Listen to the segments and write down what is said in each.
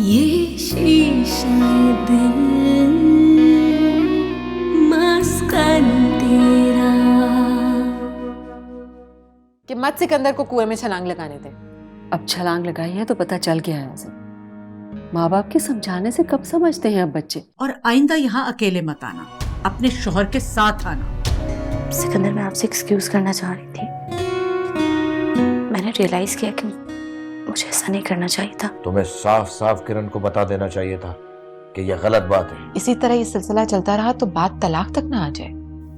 ये शीशा दिल मस्कन तेरा। कि मत सिकंदर को कुएं में छलांग लगाने दे। अब छलांग लगाई है तो पता चल गया है उसे। माँ बाप के समझाने से कब समझते हैं अब बच्चे। और आइंदा यहाँ अकेले मत आना, अपने शौहर के साथ आना। सिकंदर, मैं आपसे एक्सक्यूज करना चाह रही थी। मैंने रियलाइज किया कि मुझे ऐसा नहीं करना चाहिए था। तुम्हें साफ साफ किरण को बता देना चाहिए था कि यह गलत बात है। इसी तरह ये सिलसिला चलता रहा तो बात तलाक तक ना आ जाए।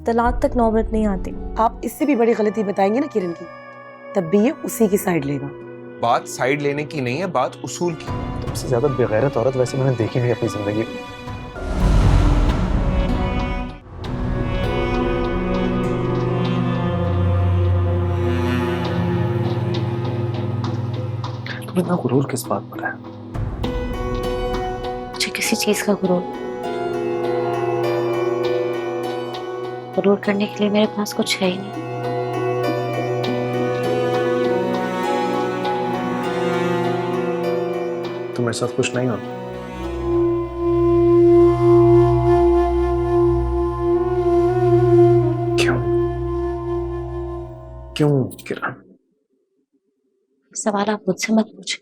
तलाक तक नौबत नहीं आती। आप इससे भी बड़ी गलती बताएंगे ना किरण की, तब भी ये उसी की साइड लेगा। बात साइड लेने की नहीं है, बात उसूल की। तुमसे ज्यादा बेगैरत औरत वैसे मैंने देखी नहीं अपनी जिंदगी में। तुम्हें इतना गुरूर किस बात पर है? मुझे किसी चीज का गुरूर करने के लिए मेरे पास कुछ है ही नहीं। तुम मेरे साथ खुश नहीं हो? क्यों? क्यों किरण? सवाल आप मुझसे मत पूछे।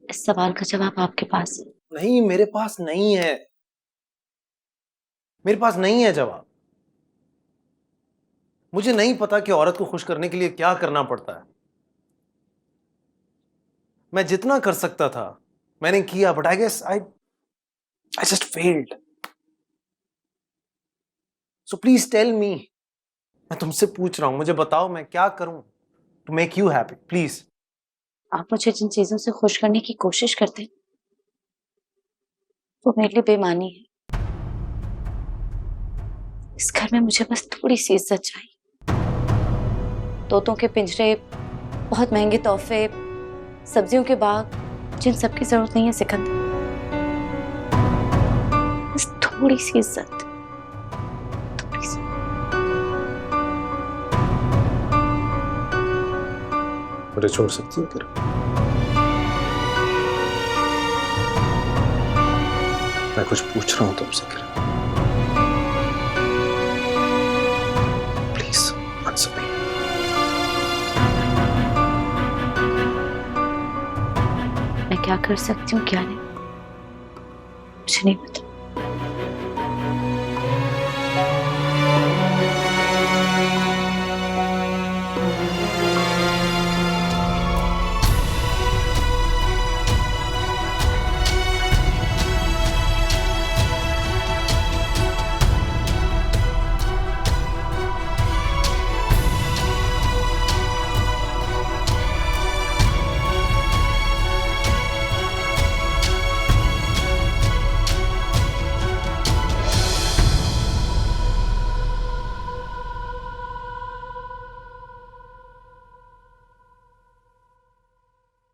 इस सवाल का जवाब आपके पास है। नहीं, मेरे पास नहीं है। मेरे पास नहीं है जवाब। मुझे नहीं पता कि औरत को खुश करने के लिए क्या करना पड़ता है। मैं जितना कर सकता था मैंने किया, but I guess I just failed. So please tell me. मैं तुमसे पूछ रहा हूं, मुझे बताओ मैं क्या करूं to make you happy, please. आप मुझे जिन चीजों से खुश करने की कोशिश करते हैं वो मेरे लिए बेमानी है। इस घर में मुझे बस थोड़ी सी इज्जत चाहिए। तोतों के पिंजरे, बहुत महंगे तोहफे, सब्जियों के बाग, जिन सब की जरूरत नहीं है सिकंदर। बस थोड़ी सी इज्जत, थोड़ी सी। मुझे छोड़ सकती हो किरण? मैं कुछ पूछ रहा हूं तुमसे किरण, प्लीज आंसर मी। मैं क्या कर सकती हूँ क्या नहीं, मुझे नहीं पता।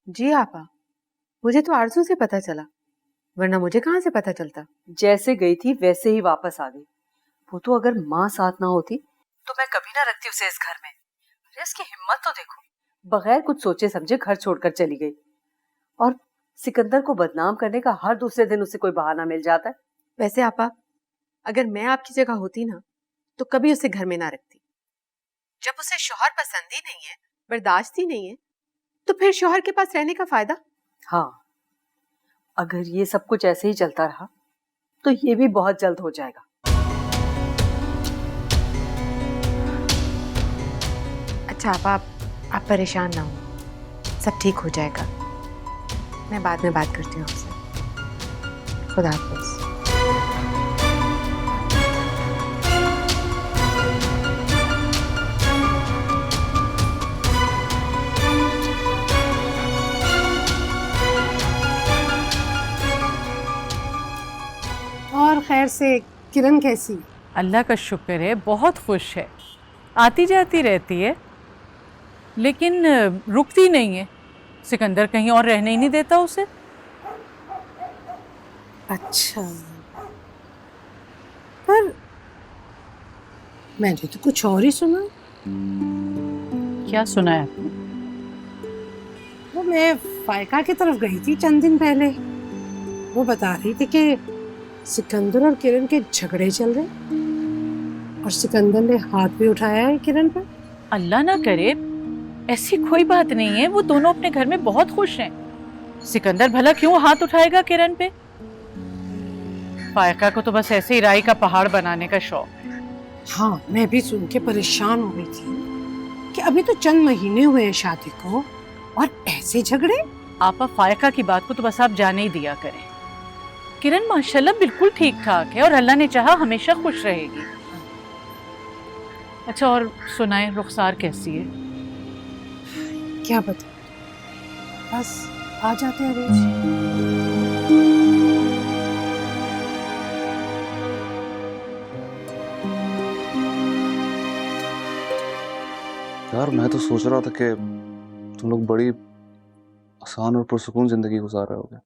जी आपा, मुझे तो आरजू से पता चला, वरना मुझे कहाँ से पता चलता। जैसे गई थी वैसे ही वापस आ गई। वो तो अगर माँ साथ ना होती तो मैं कभी ना रखती उसे इस घर में। अरे इसकी हिम्मत तो देखो, बगैर कुछ सोचे समझे घर छोड़कर चली गई। और सिकंदर को बदनाम करने का हर दूसरे दिन उसे कोई बहाना मिल जाता है। वैसे आपा, अगर मैं आपकी जगह होती ना तो कभी उसे घर में ना रखती। जब उसे शौहर पसंद ही नहीं है, बर्दाश्त ही नहीं है, तो फिर शौहर के पास रहने का फायदा। हाँ, अगर ये सब कुछ ऐसे ही चलता रहा तो ये भी बहुत जल्द हो जाएगा। अच्छा आपा, आप परेशान ना हो, सब ठीक हो जाएगा। मैं बाद में बात करती हूँ आपसे। खुदा हाफिज़। और खैर से किरण कैसी? अल्लाह का शुक्र है, बहुत खुश है। आती जाती रहती है लेकिन रुकती नहीं है। सिकंदर कहीं और रहने ही नहीं देता उसे। अच्छा, पर मैंने तो कुछ और ही सुना। क्या सुना है आपने? वो मैं फायका की तरफ गई थी चंद दिन पहले। वो बता रही थी कि सिकंदर और किरण के झगड़े चल रहे और सिकंदर ने हाथ भी उठाया है किरण पर। अल्लाह ना करे, ऐसी कोई बात नहीं है। वो दोनों अपने घर में बहुत खुश हैं। सिकंदर भला क्यों हाथ उठाएगा किरण पे? फायका को तो बस ऐसे ही राई का पहाड़ बनाने का शौक है। हाँ, मैं भी सुन के परेशान हो गई थी कि अभी तो चंद महीने हुए हैं शादी को और ऐसे झगड़े। आपा, फायका की बात को तो बस आप जाने ही दिया करें। किरण माशाल्लाह बिल्कुल ठीक ठाक है और अल्लाह ने चाहा हमेशा खुश रहेगी। अच्छा, और सुनाए रुखसार कैसी है? क्या बता, बस आ जाते हैं रोज। यार मैं तो सोच रहा था कि तुम लोग बड़ी आसान और पुरसुकून जिंदगी गुजार रहे होगे।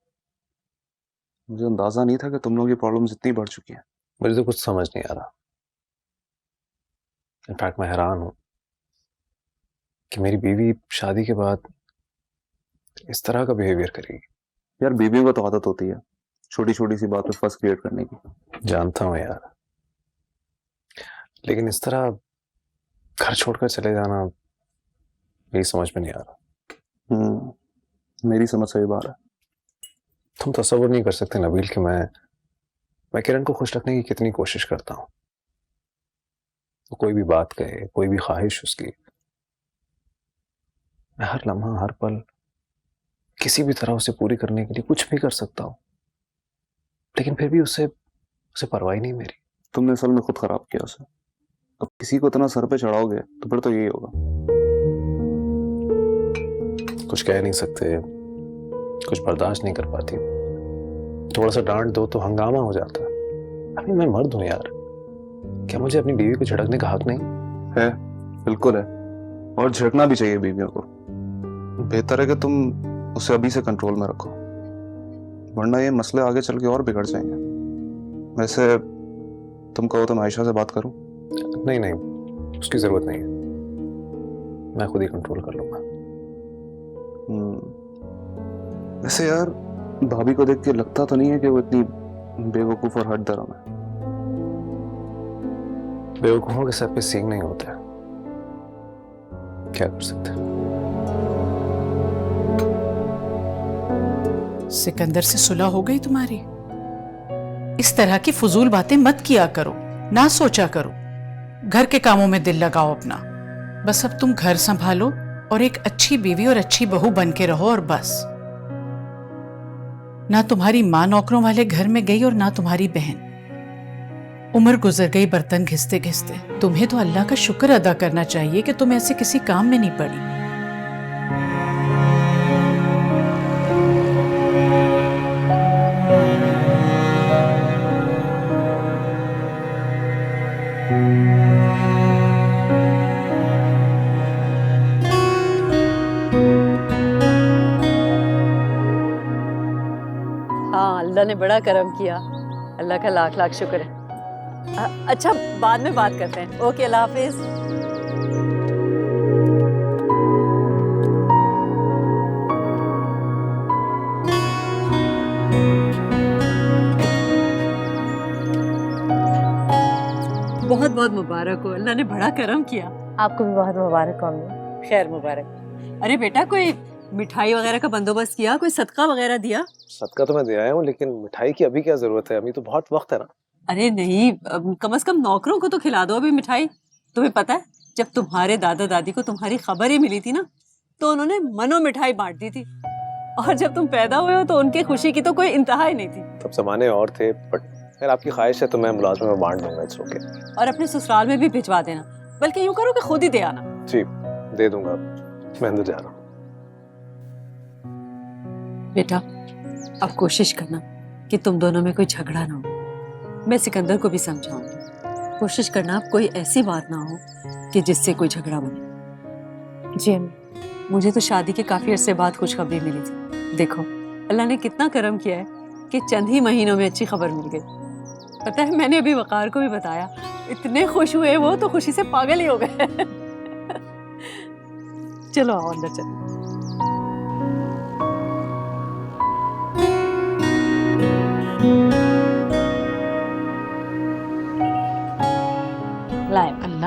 मुझे अंदाजा नहीं था कि तुम लोग ये प्रॉब्लम्स इतनी बढ़ चुकी हैं। मुझे तो कुछ समझ नहीं आ रहा। इनफैक्ट मैं हैरान हूं कि मेरी बीवी शादी के बाद इस तरह का बिहेवियर करेगी। यार बीवियों को तो आदत होती है छोटी छोटी सी बात पे फर्स्ट क्रिएट करने की। जानता हूं यार, लेकिन इस तरह घर छोड़कर चले जाना मेरी समझ में नहीं आ रहा। मेरी समझ सही बात है। तुम तसव्वुर नहीं कर सकते नबील कि मैं किरण को खुश रखने की कितनी कोशिश करता हूं। तो कोई भी बात कहे, कोई भी ख्वाहिश उसकी, मैं हर लम्हा हर पल किसी भी तरह उसे पूरी करने के लिए कुछ भी कर सकता हूं, लेकिन फिर भी उसे परवाह नहीं मेरी। तुमने असल में खुद खराब किया उसे। अब किसी को इतना सर पे चढ़ाओगे तो फिर तो यही होगा। कुछ कह नहीं सकते, कुछ बर्दाश्त नहीं कर पाती। थोड़ा सा डांट दो तो हंगामा हो जाता। अभी मैं मर्द हूं यार, क्या मुझे अपनी बीवी को झड़कने का हक नहीं है? बिल्कुल है, और झड़कना भी चाहिए बीवियों को। बेहतर है कि तुम उसे अभी से कंट्रोल में रखो, वरना ये मसले आगे चल के और बिगड़ जाएंगे। वैसे तुम कहो तो मैं आयशा से बात करूं? नहीं नहीं, उसकी जरूरत नहीं है, मैं खुद ही कंट्रोल कर लूंगा। वैसे यार भाभी को देख के लगता तो नहीं है कि वो इतनी बेवकूफ और हट दरम है। बेवकूफों के सर पे सींग नहीं होते, क्या कर सकते हैं। सिकंदर से सुलह हो गई तुम्हारी? इस तरह की फजूल बातें मत किया करो, ना सोचा करो। घर के कामों में दिल लगाओ अपना। बस अब तुम घर संभालो और एक अच्छी बीवी और अच्छी बहू बन के रहो, और बस। ना तुम्हारी माँ नौकरों वाले घर में गई और ना तुम्हारी बहन। उम्र गुजर गई बर्तन घिसते घिसते। तुम्हें तो अल्लाह का शुक्र अदा करना चाहिए कि तुम ऐसे किसी काम में नहीं पड़ी। हाँ, अल्लाह ने बड़ा करम किया। अल्लाह का लाख लाख शुक्र है। अच्छा, बाद में बात करते हैं। ओके, अल्लाह हाफिज। बहुत बहुत मुबारक हो, अल्लाह ने बड़ा करम किया। आपको भी बहुत मुबारक हो अम्मी। खैर मुबारक। अरे बेटा, कोई मिठाई वगैरह का बंदोबस्त किया? कोई सदका वगैरह दिया? सदका तो मैं दे आया हूँ, लेकिन मिठाई की अभी क्या जरूरत है? अभी तो बहुत वक्त है ना। अरे नहीं, कम से कम नौकरों को तो खिला दो अभी मिठाई। तुम्हें पता है, जब तुम्हारे दादा दादी को तुम्हारी खबर ही मिली थी ना, तो उन्होंने मनो मिठाई बांट दी थी। और जब तुम पैदा हुए हो तो उनकी खुशी की तो कोई इंतहा ही नहीं थी। तब जमाने और थे, बट यार आपकी ख्वाहिश है तो मैं मुलाजमे में बांट दूंगा। It's okay. और अपने ससुराल में भी भिजवा देना, बल्कि यूं करो कि खुद ही दे आना। जी, दे दूंगा। मैं अंदर जा रहा हूँ। बेटा, अब कोशिश करना कि तुम दोनों में कोई झगड़ा ना हो। मैं सिकंदर को भी समझाऊंगी। कोशिश करना अब कोई ऐसी बात ना हो कि जिससे कोई झगड़ा बने। जी, मुझे तो शादी के काफी अरसे बाद खुशखबरी मिली थी। देखो, अल्लाह ने कितना करम किया है कि चंद ही महीनों में अच्छी खबर मिल गई। पता है, मैंने अभी वकार को भी बताया, इतने खुश हुए वो तो खुशी से पागल ही हो गए। चलो आओ अंदर चलो।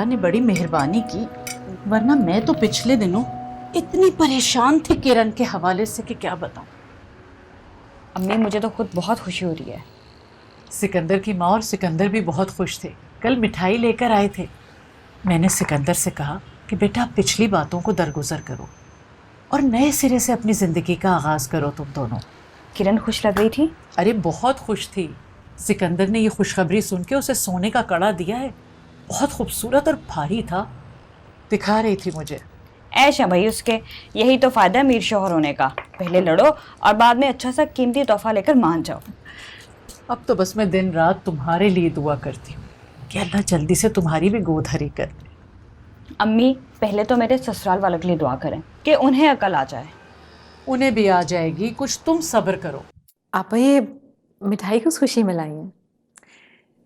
ने बड़ी मेहरबानी की, वरना मैं तो पिछले दिनों इतनी परेशान थी किरण के हवाले से कि क्या बताऊं। अम्मी मुझे तो खुद बहुत खुशी हो रही है। सिकंदर की माँ और सिकंदर भी बहुत खुश थे। कल मिठाई लेकर आए थे। मैंने सिकंदर से कहा कि बेटा आप पिछली बातों को दरगुजर करो और नए सिरे से अपनी ज़िंदगी का आगाज़ करो तुम दोनों। किरण खुश लग रही थी? अरे बहुत खुश थी। सिकंदर ने ये खुशखबरी सुन के उसे सोने का कड़ा दिया है। बहुत खूबसूरत और भारी था, दिखा रही थी मुझे। ऐश है भाई उसके, यही तो फ़ायदा अमीर शौहर होने का। पहले लड़ो और बाद में अच्छा सा कीमती तोहफा लेकर मान जाओ। अब तो बस मैं दिन रात तुम्हारे लिए दुआ करती हूँ कि अल्लाह जल्दी से तुम्हारी भी गोद हरी कर दे। अम्मी पहले तो मेरे ससुराल वालों के लिए दुआ करें कि उन्हें अकल आ जाए। उन्हें भी आ जाएगी, कुछ तुम सब्र करो। आप ये मिठाई किस खुशी में लाई हैं?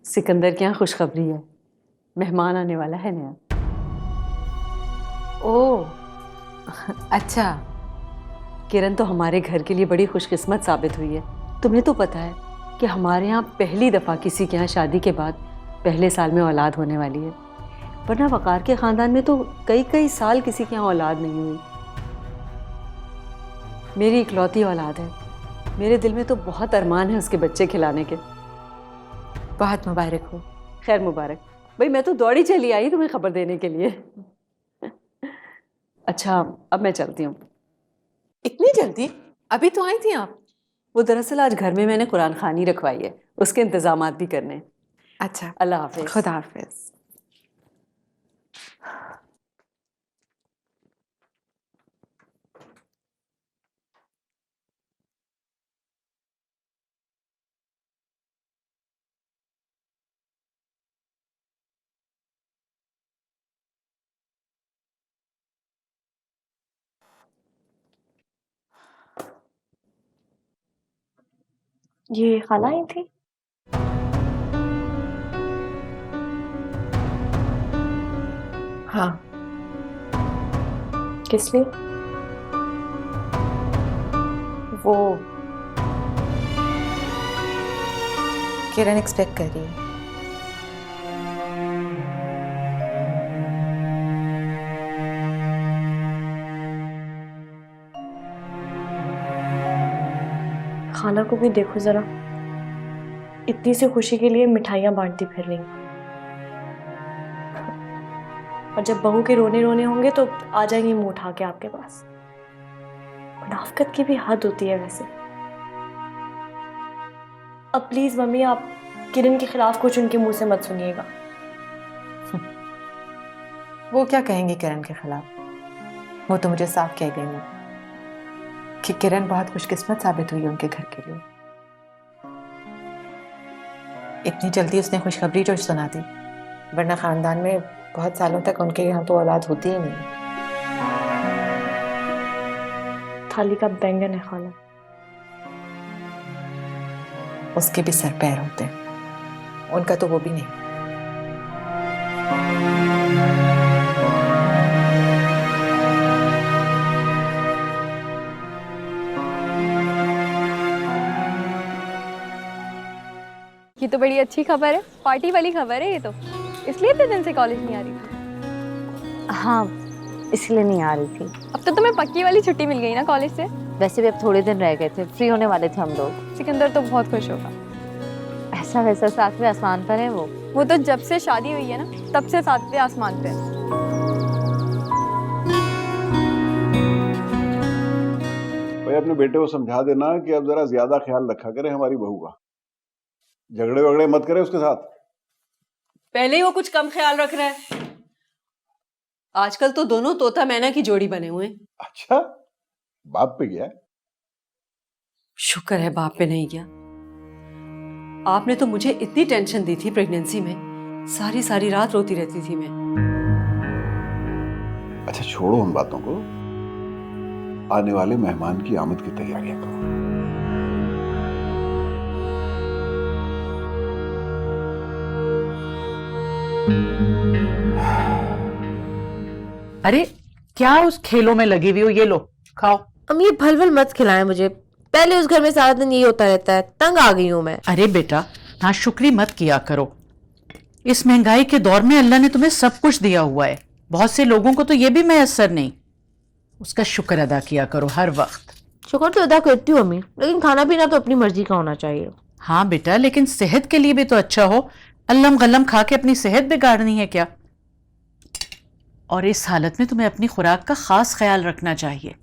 सिकंदर के यहाँ खुशखबरी है, मेहमान आने वाला है नया। ओह अच्छा, किरण तो हमारे घर के लिए बड़ी खुशकिस्मत साबित हुई है। तुम्हें तो पता है कि हमारे यहाँ पहली दफ़ा किसी के यहाँ शादी के बाद पहले साल में औलाद होने वाली है, वरना वकार के ख़ानदान में तो कई कई साल किसी के यहाँ औलाद नहीं हुई। मेरी इकलौती औलाद है, मेरे दिल में तो बहुत अरमान है उसके बच्चे खिलाने के। बहुत मुबारक हो। खैर मुबारक। भाई मैं तो दौड़ी चली आई तुम्हें खबर देने के लिए। अच्छा अब मैं चलती हूँ। इतनी जल्दी? अभी तो आई थी आप। वो दरअसल आज घर में मैंने कुरान खानी रखवाई है, उसके इंतजामात भी करने हैं। अच्छा, अल्लाह हाफिज। खुदा हाफिज। ये खाला आई थी? हाँ। किस लिए? वो किरण एक्सपेक्ट कर रही है। खाला को भी देखो जरा, इतनी सी खुशी के लिए मिठाइयाँ बांटती फिर रही। और जब बहू के रोने रोने होंगे तो आ जाएंगी मुंह उठा के आपके पास। मुनाफिकत की भी हद होती है वैसे। अब प्लीज मम्मी आप किरण के खिलाफ कुछ उनके मुंह से मत सुनिएगा। वो क्या कहेंगे किरण के खिलाफ? वो तो मुझे साफ कह गई कि किरण बहुत खुशकिस्मत साबित हुई उनके घर के लिए। इतनी जल्दी उसने खुशखबरी जो सुना दी, वरना खानदान में बहुत सालों तक उनके यहाँ तो औलाद होती ही नहीं। थाली का बैंगन है खाला। उसके भी सर पैर होते हैं, उनका तो वो भी नहीं। ये तो बड़ी अच्छी खबर है, पार्टी वाली खबर है ये तो। इसलिए इतने दिन से कॉलेज नहीं आ रही थी? हाँ इसलिए नहीं आ रही थी। अब तो तुम्हें पक्की वाली छुट्टी मिल गई ना कॉलेज से। वैसे भी अब थोड़े दिन रह गए थे, फ्री होने वाले थे हम लोग। सिकंदर तो बहुत खुश होगा। ऐसा वैसा सातवें आसमान पर है वो तो जब से शादी हुई है ना तब से सातवें आसमान पे है। भाई अपने बेटे को समझा देना कि अब जरा ज्यादा ख्याल रखा करे हमारी बहू का। झगड़े वगड़े मत करे उसके साथ। पहले ही वो कुछ कम ख्याल रख रहा है। आजकल तो दोनों तोता मैना की जोड़ी बने हुए हैं। अच्छा, बाप पे गया? शुक्र है बाप पे नहीं गया। आपने तो मुझे इतनी टेंशन दी थी प्रेगनेंसी में, सारी सारी रात रोती रहती थी मैं। अच्छा छोड़ो उन बातों को, आने वाले मेहमान की आमद की तैयारियां करो। अरे क्या उस खेलों में लगी हुई हो? ये लो खाओ। अम्मी ये भलवल मत खिलाएं मुझे, पहले उस घर में सारा दिन यही होता रहता है, तंग आ गई हूँ मैं। अरे बेटा नाशुक्री मत किया करो, इस महंगाई के दौर में अल्लाह ने तुम्हें सब कुछ दिया हुआ है, बहुत से लोगों को तो ये भी मैसर नहीं। उसका शुक्र अदा किया करो हर वक्त। शुक्र तो अदा करती हूँ अम्मी, लेकिन खाना पीना तो अपनी मर्जी का होना चाहिए। हाँ बेटा, लेकिन सेहत के लिए भी तो अच्छा हो। अल्लम गलम खा के अपनी सेहत बिगाड़नी है क्या? और इस हालत में तुम्हें अपनी खुराक का खास ख्याल रखना चाहिए।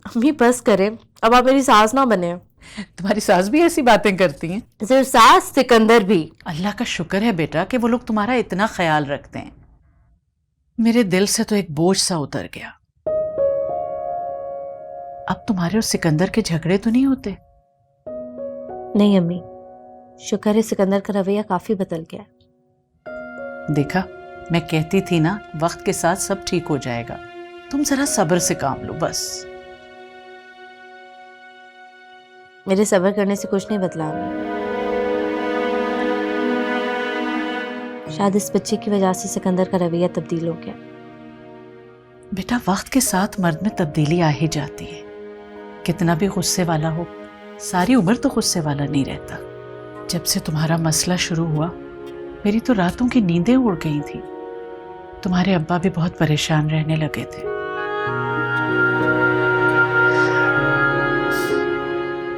अम्मी बस करें, अब आप मेरी सास ना बने। तुम्हारी सास भी ऐसी बातें करती हैं? सिर्फ सास, सिकंदर भी। अल्लाह का शुक्र है बेटा कि वो लोग तुम्हारा इतना ख्याल रखते हैं। मेरे दिल से तो एक बोझ सा उतर गया। अब तुम्हारे और सिकंदर के झगड़े तो नहीं होते? नहीं अम्मी, शुक्र है सिकंदर का रवैया काफी बदल गया। देखा, मैं कहती थी ना, वक्त के साथ सब ठीक हो जाएगा। तुम जरा सब्र से काम लो बस। मेरे सब्र करने से कुछ नहीं बदला अम्मी। शायद इस बच्चे की वजह से सिकंदर का रवैया तब्दील हो गया। बेटा, वक्त के साथ मर्द में तब्दीली आ ही जाती है। कितना भी गुस्से वाला हो, सारी उम्र तो गुस्से वाला नहीं रहता। जब से तुम्हारा मसला शुरू हुआ, मेरी तो रातों की नींदें उड़ गई थी। तुम्हारे अब्बा भी बहुत परेशान रहने लगे थे।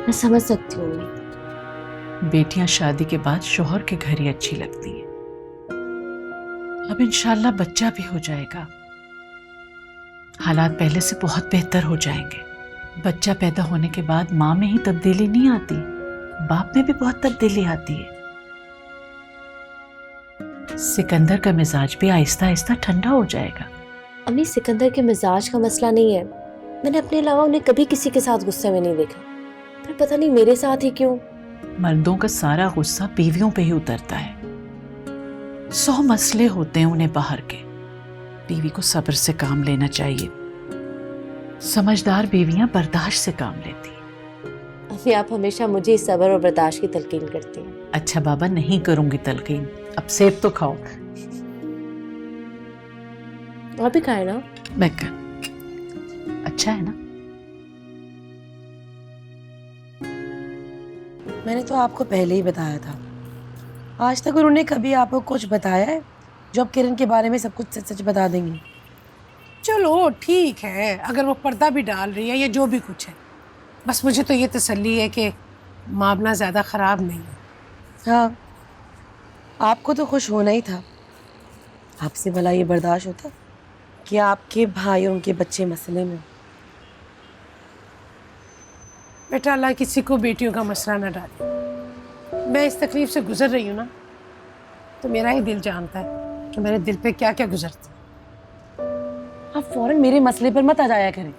मैं समझ सकती हूँ अम्मी। बेटियां शादी के बाद शोहर के घर ही अच्छी लगती हैं। अब इंशाल्लाह बच्चा भी हो जाएगा, हालात पहले से बहुत बेहतर हो जाएंगे। बच्चा पैदा होने के बाद माँ में ही तब्दीली नहीं आती, बाप में भी बहुत तब्दीली आती है। सिकंदर का मिजाज भी आहिस्ता आहिस्ता ठंडा हो जाएगा। अम्मी, सिकंदर के मिजाज का मसला नहीं है। मैंने अपने अलावा उन्हें कभी किसी के साथ गुस्से में नहीं देखा, पर पता नहीं मेरे साथ ही क्यों। मर्दों का सारा गुस्सा बीवियों पे ही उतरता है। 100 मसले होते हैं उन्हें बाहर के। बीवी को सब्र से काम लेना चाहिए। समझदार बीवियां बर्दाश्त से काम लेती हैं। अम्मी, आप हमेशा मुझे इस सब्र और बर्दाश्त की तलकीन करती हैं। अच्छा बाबा, नहीं करूंगी तलकीन। अब सेब तो खाओ। आप भी खाए ना। मैं कर। अच्छा है ना? मैंने तो आपको पहले ही बताया था। आज तक उन्होंने कभी आपको कुछ बताया है जो अब किरण के बारे में सब कुछ सच सच बता देंगी? चलो ठीक है, अगर वो पर्दा भी डाल रही है या जो भी कुछ है, बस मुझे तो ये तसल्ली है कि मामला ज़्यादा ख़राब नहीं है। हाँ, आपको तो खुश होना ही था। आपसे भला ये बर्दाश्त होता कि आपके भाई और उनके बच्चे मसले में? बेटा, अल्लाह किसी को बेटियों का मसला ना डाले। मैं इस तकलीफ से गुजर रही हूँ ना, तो मेरा ही दिल जानता है कि मेरे दिल पे क्या क्या गुजरती। आप फौरन मेरे मसले पर मत आ जाया करें।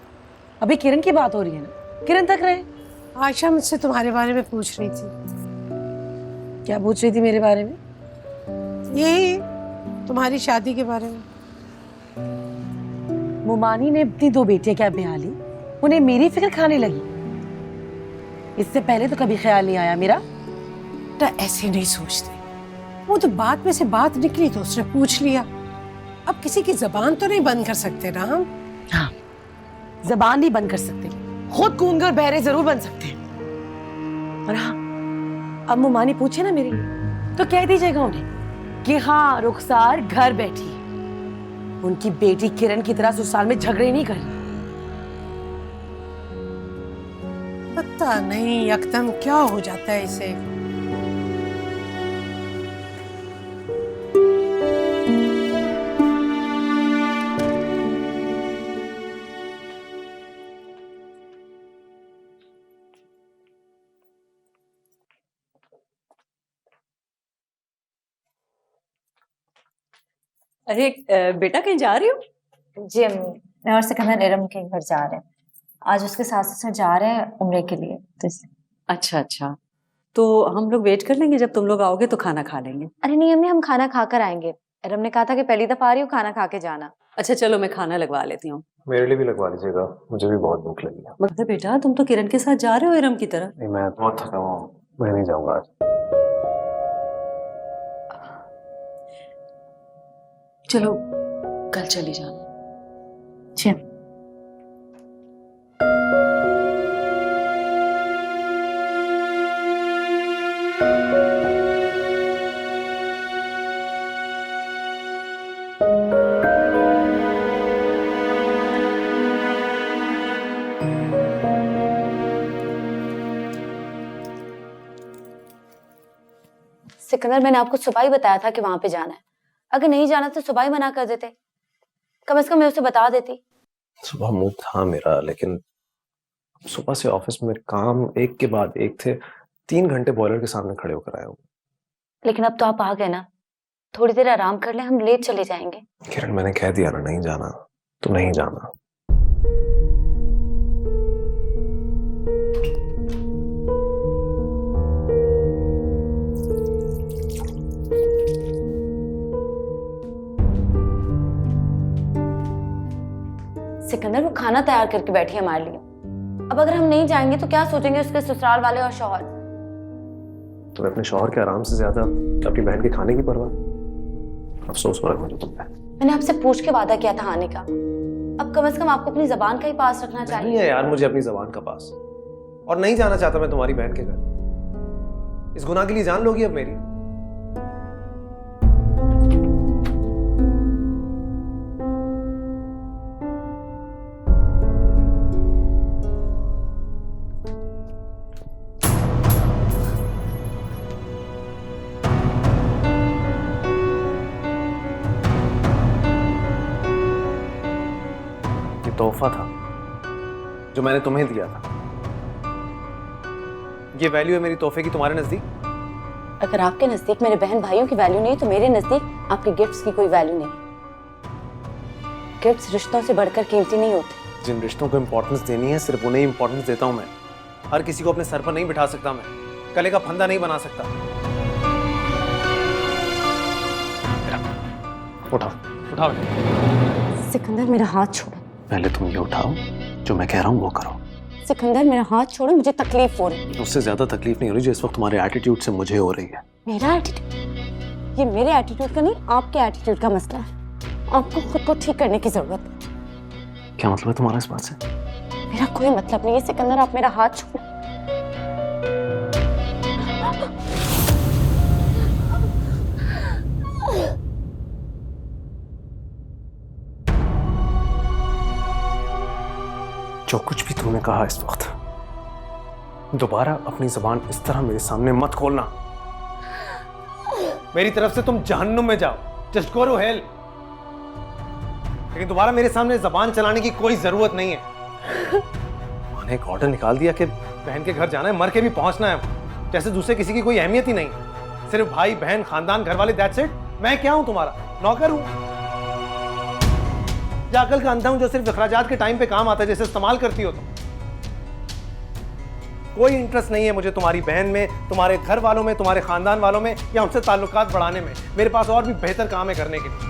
अभी किरण की बात हो रही है ना, किरण तक रहे। आयशा मुझसे तुम्हारे बारे में पूछ रही थी। क्या पूछ रही थी मेरे बारे में? यही तुम्हारी शादी के बारे में। मुमानी ने अपनी 2 बेटियां क्या ब्याह ली, उन्हें मेरी फिक्र खाने लगी। इससे पहले तो कभी ख्याल नहीं आया मेरा। बेटा, ऐसे नहीं सोचते। वो तो बात में से बात निकली तो उसने पूछ लिया। अब किसी की जबान तो नहीं बंद कर सकते ना हम। हाँ, जबान नहीं बंद कर सकते, खुद गूंगे बहरे जरूर बन सकते हैं। और हाँ, अब मुमानी पूछे ना मेरी, तो कह दीजिएगा उन्हें कि हाँ, रुखसार घर बैठी है। उनकी बेटी किरण की तरह ससुराल में झगड़े नहीं कर रही। पता नहीं यकदम क्या हो जाता है इसे। अरे बेटा, कहीं जा रही हो? जी अम्मी, मैं और सिकंदर इरम के घर जा रहे हैं। आज उसके सास ससुर जा रहे हैं उम्रे के लिए, तो इसलिए। अच्छा अच्छा, तो हम लोग वेट कर लेंगे, जब तुम लोग आओगे तो खाना खा लेंगे। अरे नहीं अम्मी, हम खाना खाकर आएंगे। इरम ने कहा था कि पहली दफा आ रही हूँ, खाना खा के जाना। अच्छा चलो, मैं खाना लगवा लेती हूँ। मेरे लिए भी लगवा लीजिएगा, मुझे भी बहुत भूख लगी है। मतलब बेटा, तुम तो किरण के साथ जा रहे हो इरम की तरह? नहीं, मैं बहुत थका हुआ हूँ, मैं नहीं जाऊंगा आज। चलो कल चली जाना। जी। सिकंदर, मैंने आपको सुबह ही बताया था कि वहां पे जाना है। अगर नहीं जाना तो सुबह ही मना कर देते, कम से कम मैं उसे बता देती। सुबह मूड था मेरा, लेकिन सुबह से ऑफिस में काम एक के बाद एक थे। 3 घंटे बॉयलर के सामने खड़े होकर आया हूँ। लेकिन अब तो आप आ गए ना, थोड़ी देर आराम कर ले, हम लेट चले जाएंगे। किरण, मैंने कह दिया ना नहीं जाना, तो नहीं जाना। सिकंदर, वो खाना तैयार करके बैठी है हमारे लिए। अब अगर हम नहीं जाएंगे तो क्या सोचेंगे उसके ससुराल वाले और शौहर? तुम्हें अपने शौहर के आराम से ज्यादा अपनी बहन के खाने की परवाह? अफसोस हो रहा है मुझे तुम पे। मैंने आपसे पूछ के वादा किया था आने का। अब कम से कम आपको अपनी जबान का ही पास रखना चाहिए। नहीं है यार मुझे अपनी जबान का पास, और नहीं जाना चाहता मैं तुम्हारी बहन के घर। इस गुनाह के लिए जान लोगी अब मेरी? तोहफा था जो मैंने तुम्हें दिया था। ये वैल्यू है मेरी तोहफे की तुम्हारे नजदीक? अगर आपके नजदीक मेरे बहन भाइयों की वैल्यू नहीं तो मेरे नजदीक आपके गिफ्ट्स की कोई वैल्यू नहीं। गिफ्ट्स रिश्तों से बढ़कर कीमती नहीं होते। जिन रिश्तों को इंपॉर्टेंस देनी है सिर्फ उन्हें इंपॉर्टेंस देता हूं मैं। हर किसी को अपने सर पर नहीं बिठा सकता मैं, कले का फंदा नहीं बना सकता। उठाओ उठाओ। सिकंदर, मेरा हाथ छोड़ो। पहले तुम ये उठाओ, जो मैं कह रहा हूँ वो करो। सिकंदर, मेरा हाथ छोड़ो, मुझे तकलीफ हो रही है। उससे ज्यादा तकलीफ नहीं हो रही जो इस वक्त तुम्हारे एटीट्यूड से मुझे हो रही है। मेरा एटीट्यूड? ये मेरे एटीट्यूड का नहीं, आपके एटीट्यूड का मसला है। आपको खुद को ठीक करने की जरूरत है। क्या मतलब है तुम्हारा इस बात से? मेरा कोई मतलब नहीं है सिकंदर, आप मेरा हाथ छोड़ो। जो कुछ भी तुमने कहा इस वक्त, दोबारा अपनी जबान इस तरह मेरे सामने मत खोलना। मेरी तरफ से तुम जहन्नुम में जाओ, जस्ट गो टू हेल। लेकिन दोबारा मेरे सामने जबान चलाने की कोई जरूरत नहीं है। मैंने एक ऑर्डर निकाल दिया कि बहन के घर जाना है, मर के भी पहुंचना है, जैसे दूसरे किसी की कोई अहमियत ही नहीं। सिर्फ भाई बहन खानदान घर वाले, दैट्स इट। मैं क्या हूं तुम्हारा नौकर हूं या अकल का अंधा हूं जो सिर्फ अखराजात के टाइम पे काम आता है, जैसे इस्तेमाल करती हो तुम? कोई इंटरेस्ट नहीं है मुझे तुम्हारी बहन में, तुम्हारे घर वालों में, तुम्हारे खानदान वालों में, या उनसे ताल्लुकात बढ़ाने में। मेरे पास और भी बेहतर काम है करने के लिए।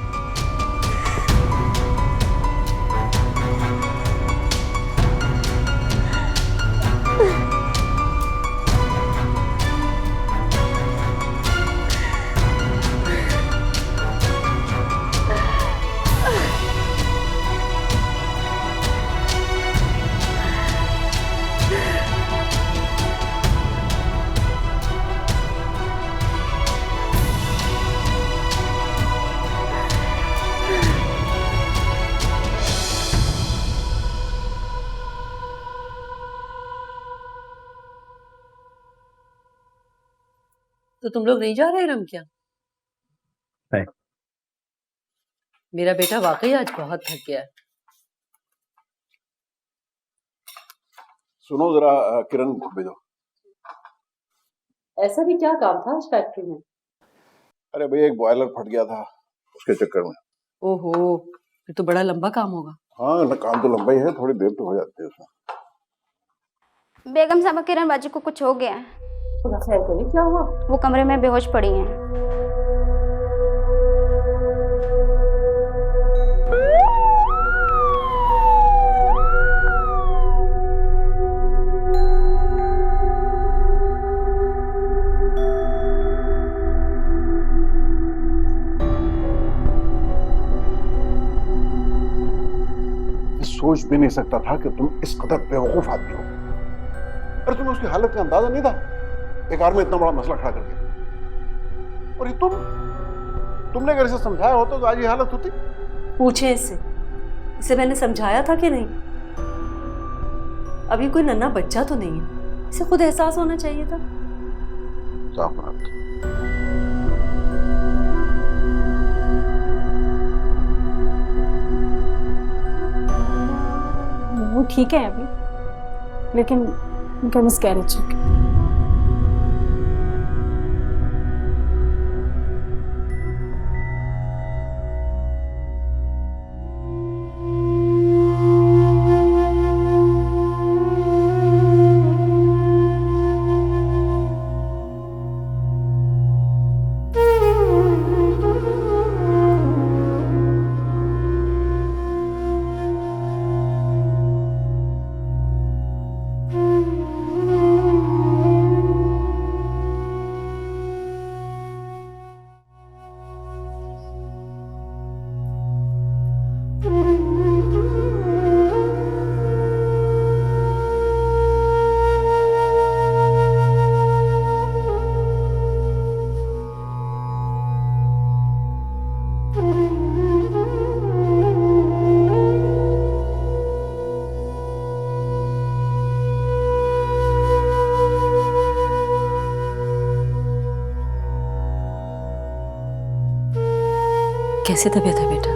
तो तुम लोग नहीं जा रहे रम क्या? नहीं। मेरा बेटा वाकई आज बहुत थक गया है। सुनो जरा, किरण को भेजो। ऐसा भी क्या काम था आज फैक्ट्री में? अरे भैया, एक बॉयलर फट गया था, उसके चक्कर में। ओहो, फिर तो बड़ा लंबा काम होगा। हाँ, काम तो लंबा ही है, थोड़ी देर तो हो जाती है उसमें। बेगम साहब, किरण बाजी को कुछ हो गया है। खैर तो नहीं, क्या हुआ? वो कमरे में बेहोश पड़ी हैं। सोच भी नहीं सकता था कि तुम इस कदर बेवकूफ आदमी हो। अरे तुम्हें उसकी हालत का अंदाजा नहीं था? एक बार में इतना बड़ा मसला खड़ा कर दिया। और ये तुमने अगर इसे समझाया होता तो आज ये हालत होती? पूछे इसे मैंने समझाया था कि नहीं? अभी कोई नन्हा बच्चा तो नहीं है, इसे खुद एहसास होना चाहिए था। साफ बात। वो ठीक है अभी, लेकिन उनका मिसकैरेज हो गया। कैसी तबीयत है बेटा?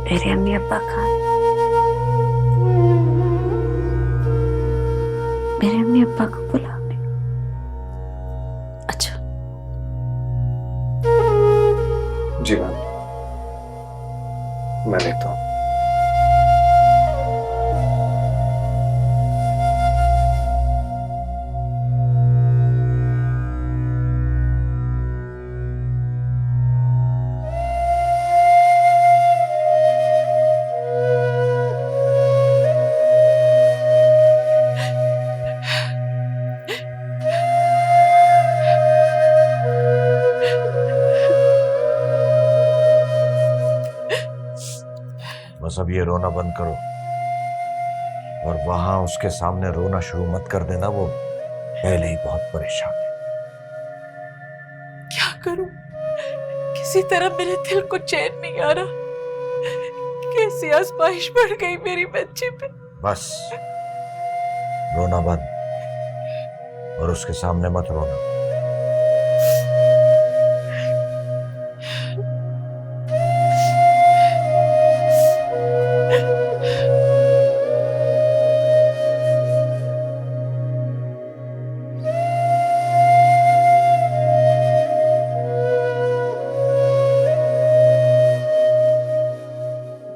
मेरे अम्मी अब्बा का, मेरे अम्मी अब्बा को बुला। अच्छा जी मैम, मैं लेता हूँ। बस अब ये रोना बंद करो और वहां उसके सामने रोना शुरू मत कर देना, वो पहले ही बहुत परेशान है। क्या करूं? किसी तरह मेरे दिल को चैन नहीं आ रहा। कैसी आजमाइश पड़ गई मेरी बच्ची पे। बस रोना बंद और उसके सामने मत रोना।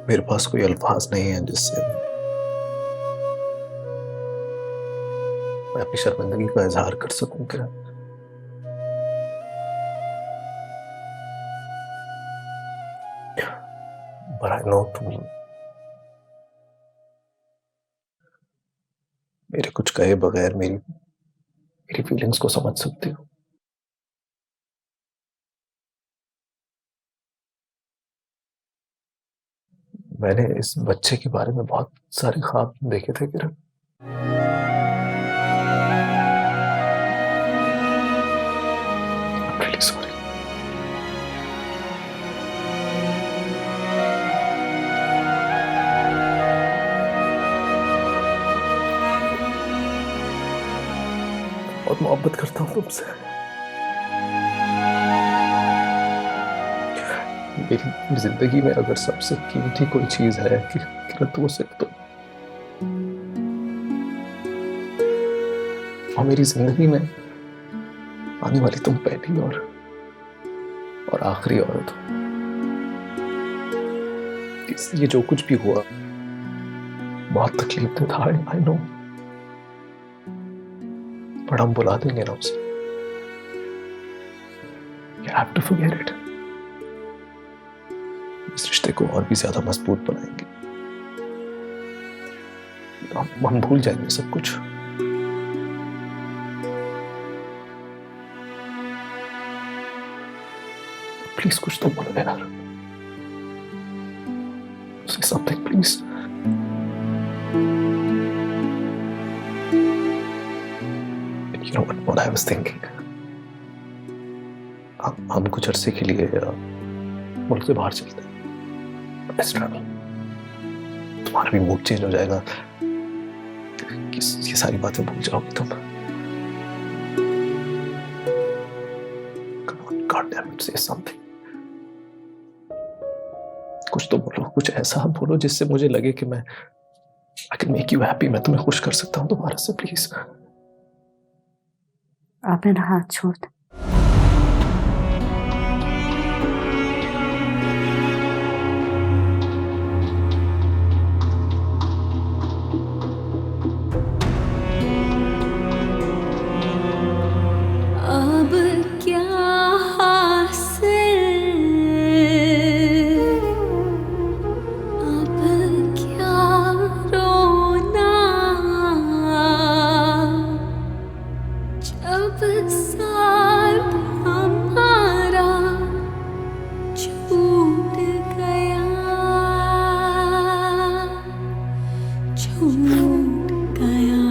मेरे पास कोई अल्फाज नहीं है जिससे मैं अपनी शर्मिंदगी का इजहार कर सकूं। क्या But I know तुम मेरे कुछ कहे बगैर मेरी फीलिंग्स को समझ सकती हो। मैंने इस बच्चे के बारे में बहुत सारे ख्वाब देखे थे किरण। I'm really sorry. बहुत मोहब्बत करता हूँ तुमसे। मेरी जिंदगी में अगर सबसे कीमती कोई चीज है किरण तो वो सिर्फ तुम। और मेरी जिंदगी में आने वाली तुम पहली और आखिरी औरत हो। ये जो कुछ भी हुआ बहुत तकलीफ था, आई नो, पर हम बुला देंगे ना उसे। You have to forget it. इस रिश्ते को और भी ज्यादा मजबूत बनाएंगे। हम भूल जाएंगे सब कुछ। प्लीज कुछ तो बोलो यार। Say something, please. You know what I was thinking? हम कुछ अरसे के लिए मुल्क से बाहर चलते हैं। Let's travel. तुम्हारा भी मूड चेंज हो जाएगा। ये सारी बातें भूल जाओगी तुम। Come on, God damn it, say something. कुछ तो बोलो, कुछ ऐसा बोलो जिससे मुझे लगे कि मैं I can make you happy, मैं तुम्हें खुश कर सकता हूँ दोबारा से, प्लीज। आप मेरा हाथ छोड़ दो। अब क्या हासिल, अब क्या रोना, जब साथ हमारा छूट गया, छूट गया।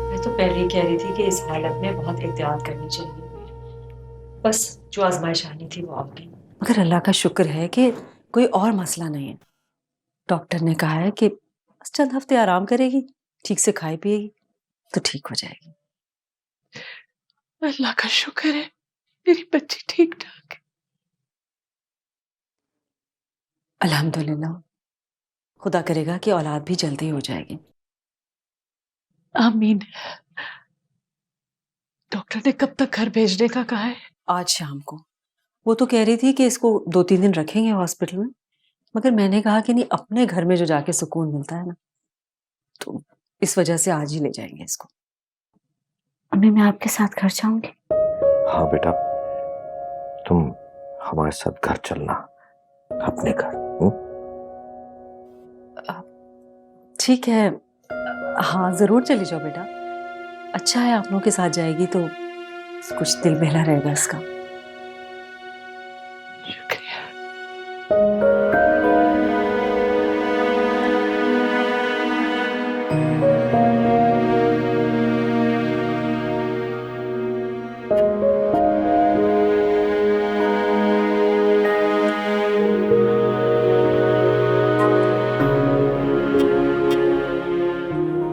मैं तो पहले ही कह रही थी कि इस हालत में बहुत एहतियात करनी चाहिए, बस जो आजमाइश आनी थी वो आ गई। मगर अल्लाह का शुक्र है कि कोई और मसला नहीं है। डॉक्टर ने कहा है कि बस चंद हफ्ते आराम करेगी, ठीक से खाए पिएगी तो ठीक हो जाएगी। अल्लाह का शुक्र है मेरी बच्ची ठीक ठाक है। अल्हम्दुलिल्लाह, खुदा करेगा कि औलाद भी जल्दी हो जाएगी। आमीन। डॉक्टर ने कब तक घर भेजने का कहा है? आज शाम को। वो तो कह रही थी कि इसको 2-3 दिन रखेंगे हॉस्पिटल में, मगर मैंने कहा कि नहीं, अपने घर में जो जाके सुकून मिलता है ना, तो इस वजह से आज ही ले जाएंगे इसको। अम्मी मैं आपके साथ घर जाऊंगी। हाँ बेटा, तुम हमारे साथ घर चलना, अपने घर। ठीक है, हाँ जरूर चली जाओ बेटा। अच्छा है आप लोगों के साथ जाएगी तो कुछ दिल बहला रहेगा इसका।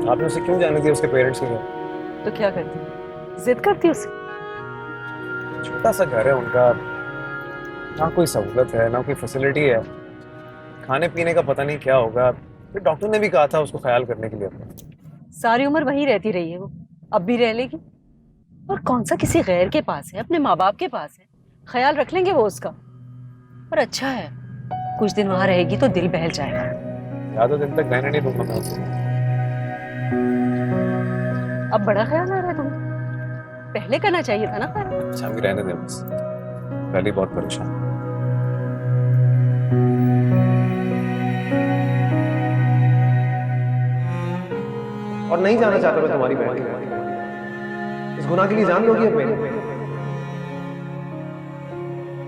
आपने उसे क्यों जाने दिया उसके पेरेंट्स के घर? तो क्या करती, जिद करती उसे? छोटा सा घर है उनका, ना कोई सहूलत है ना कोई फैसिलिटी है, खाने पीने का पता नहीं क्या होगा। फिर डॉक्टर ने भी कहा था उसको ख्याल करने के लिए अपना। सारी उम्र वहीं रहती रही है वो, अब भी रह लेगी। और कौन सा किसी गैर के पास है, अपने माँ बाप के पास है, ख्याल रख लेंगे वो उसका। और अच्छा है कुछ दिन वहां रहेगी तो दिल बहल जाएगा। ज्यादा दिन तक रहने नहीं दूंगा मैं उसे। अब बड़ा ख्याल आ रहा है तुम्हें, पहले करना चाहिए था ना ख्याल। अच्छा भी रहने दे बस, पहले बहुत परेशान। और नहीं जाना चाहता मैं तुम्हारी बहन के पास। इस गुनाह के लिए जान लोगी अब मेरी?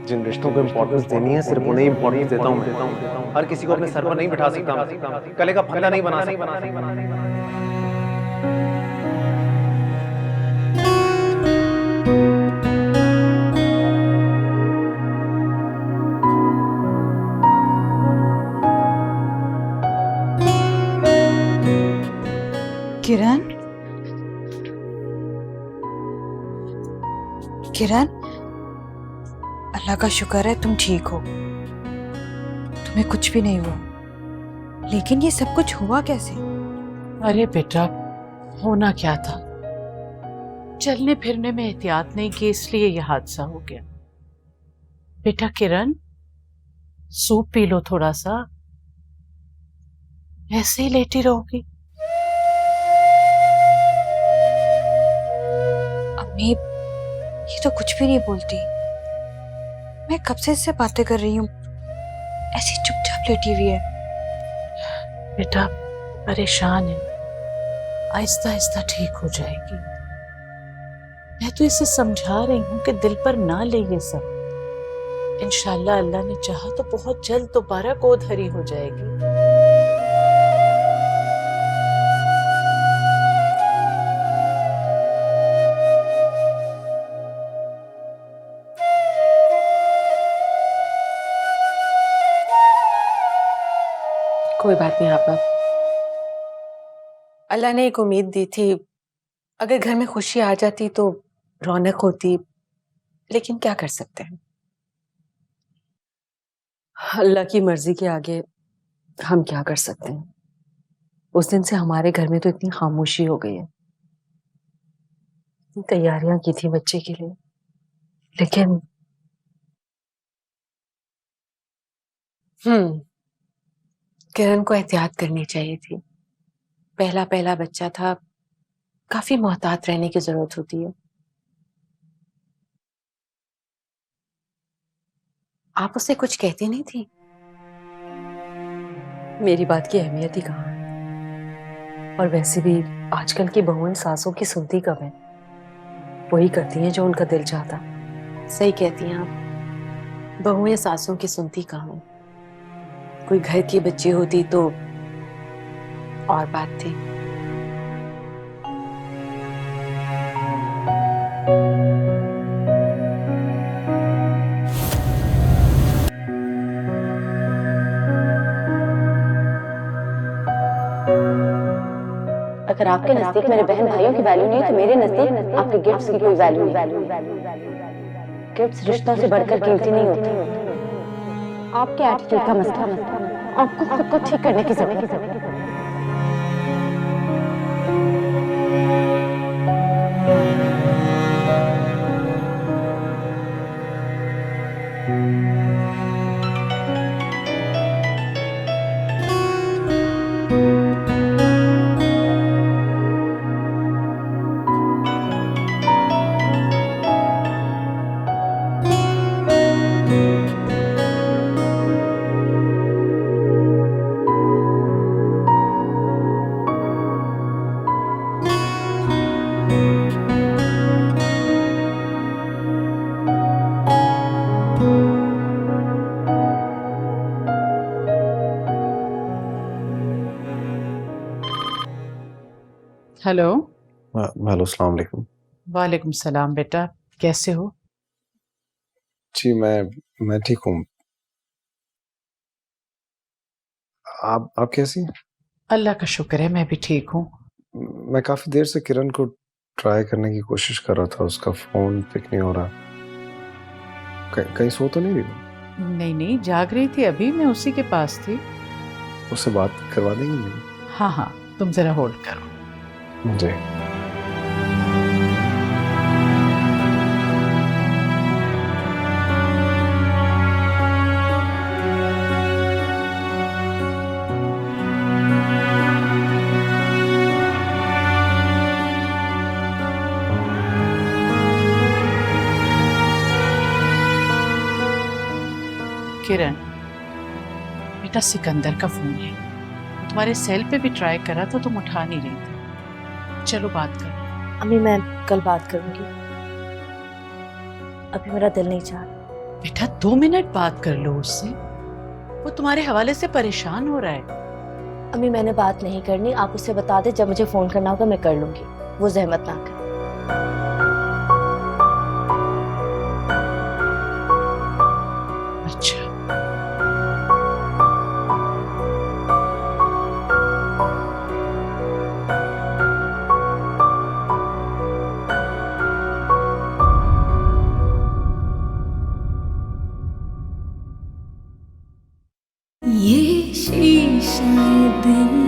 जिन रिश्तों को इंपॉर्टेंस देनी है सिर्फ उन्हें इंपॉर्टेंस देता हूं मैं। हर किसी को अपने सर पर नहीं बिठा सकता, कले का फंदा नहीं बना सकता। किरण, किरण, अल्लाह का शुक्र है तुम ठीक हो, तुम्हें कुछ भी नहीं हुआ। लेकिन ये सब कुछ हुआ कैसे? अरे बेटा, होना क्या था, चलने फिरने में एहतियात नहीं की इसलिए यह हादसा हो गया। बेटा किरण, सूप पी लो थोड़ा सा, ऐसे ही लेटी रहोगी। अम्मी ये तो कुछ भी नहीं बोलती, मैं कब से इससे बातें कर रही हूँ, ऐसी चुपचाप लेटी हुई है। बेटा परेशान है, आहिस्ता आहिस्ता ठीक हो जाएगी। मैं तो इसे समझा रही हूँ कि दिल पर ना ले ये सब, इंशाल्लाह अल्लाह ने चाहा तो बहुत जल्द दोबारा गोद हरी हो जाएगी। कोई बात नहीं आपा, अल्लाह ने एक उम्मीद दी थी, अगर घर में खुशी आ जाती तो रौनक होती, लेकिन क्या कर सकते हैं। अल्लाह की मर्जी के आगे हम क्या कर सकते हैं। उस दिन से हमारे घर में तो इतनी खामोशी हो गई है। इतनी तैयारियां की थी बच्चे के लिए, लेकिन किरण को एहतियात करनी चाहिए थी। पहला पहला बच्चा था, काफी मोहतात रहने की जरूरत होती है। आप उसे कुछ कहती नहीं थी? मेरी बात की अहमियत ही कहाँ है। और वैसे भी आजकल की बहुएं सासों की सुनती कब है, वही करती हैं जो उनका दिल चाहता। सही कहती हैं आप, बहुएं सासों की सुनती कहाँ है। कोई घर की बच्ची होती तो और बात थी। अगर आपके नजदीक मेरे बहन भाइयों की वैल्यू नहीं है तो मेरे नजदीक आपके गिफ्ट्स की कोई वैल्यू नहीं। गिफ्ट्स रिश्तों से बढ़कर कीमती नहीं होती। आपके एटीट्यूड का मसला, आपको खुद को ठीक करने की जरूरत है। हेलो। हेलो, अस्सलाम वालेकुम। वालेकुम सलाम। बेटा कैसे हो? जी मैं ठीक हूँ। आप कैसी हैं? अल्लाह का शुक्र है, मैं भी ठीक हूँ। मैं काफी देर से किरण को ट्राई करने की कोशिश कर रहा था, उसका फोन पिक नहीं हो रहा। कहीं सो तो नहीं रही? नहीं नहीं, जाग रही थी, अभी मैं उसी के पास थी। उससे बात करवा देंगी मेरी? हाँ हाँ, तुम जरा होल्ड करो। जी। किरण, बेटा सिकंदर का फोन है। तुम्हारे सेल पे भी ट्राई करा था, तुम उठा नहीं रही थी। चलो बात करो। अम्मी मैं कल बात करूंगी, अभी मेरा दिल नहीं चाह रहा। बेटा 2 मिनट बात कर लो उससे, वो तुम्हारे हवाले से परेशान हो रहा है। अम्मी मैंने बात नहीं करनी, आप उसे बता दे जब मुझे फोन करना होगा मैं कर लूंगी, वो जहमत ना करे। अच्छा। ये शीशा दिल